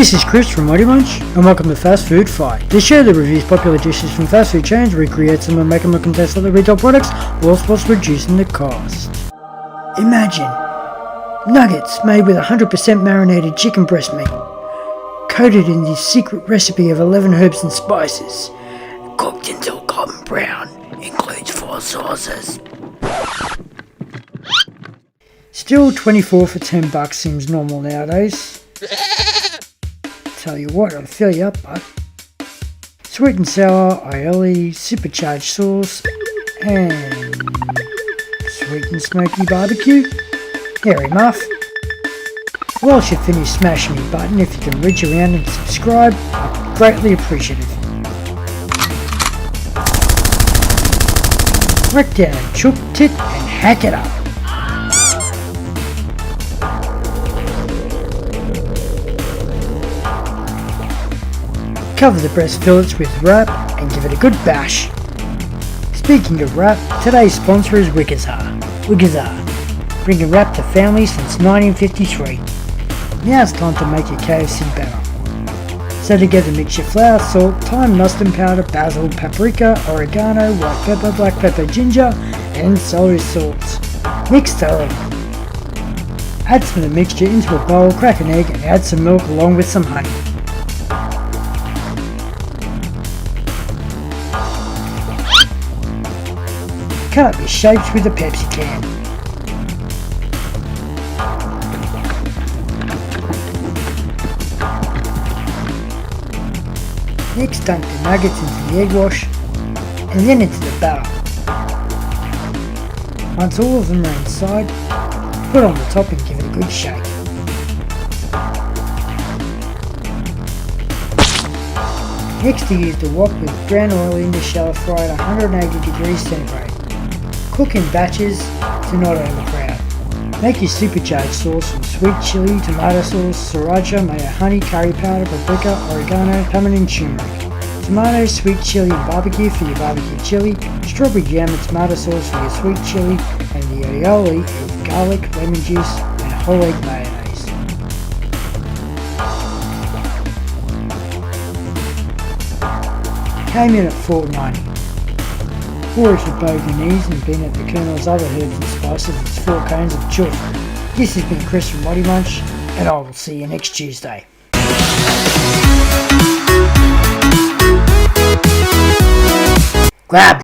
This is Chris from ModeMunch, and welcome to Fast Food Fight. This show that reviews popular dishes from fast food chains, recreates them and make them look and taste like the retail products, whilst reducing the cost. Imagine nuggets made with 100% marinated chicken breast meat, coated in this secret recipe of 11 herbs and spices, cooked until golden brown, includes 4 sauces. Still, 24 for $10 seems normal nowadays. Tell you what, I'll fill you up, bud. Sweet and sour aioli, supercharged sauce, and sweet and smoky barbecue. Hairy muff. Whilst you finish, smash me button if you can reach around and subscribe. I'm greatly appreciative. Wreck down a chook tit and hack it up. Cover the breast fillets with wrap and give it a good bash. Speaking of wrap, today's sponsor is Wikazar. Wikazar, bringing wrap to families since 1953. Now it's time to make your KFC better. So together mix your flour, salt, thyme, mustard powder, basil, paprika, oregano, white pepper, black pepper, ginger, and celery salts. Mix thoroughly. Add some of the mixture into a bowl, crack an egg, and add some milk along with some honey. Cut up your shapes with a Pepsi can. Next, dunk the nuggets into the egg wash and then into the batter. Once all of them are inside, put on the top and give it a good shake. Next, use the wok with brown oil in the shallow fry at 180 degrees centigrade. Cook in batches to not overcrowd. Make your supercharged sauce from sweet chili, tomato sauce, sriracha, mayo, honey, curry powder, paprika, oregano, cumin and turmeric. Tomato, sweet chili and barbecue for your barbecue chili, strawberry jam and tomato sauce for your sweet chili, and the aioli is garlic, lemon juice and whole egg mayonnaise. Came in at $4.90. Or if you're boganese and been at the Colonel's other herbs and spices, it's 4 cones of chook. This has been Chris from ModeMunch, and I will see you next Tuesday. Grab!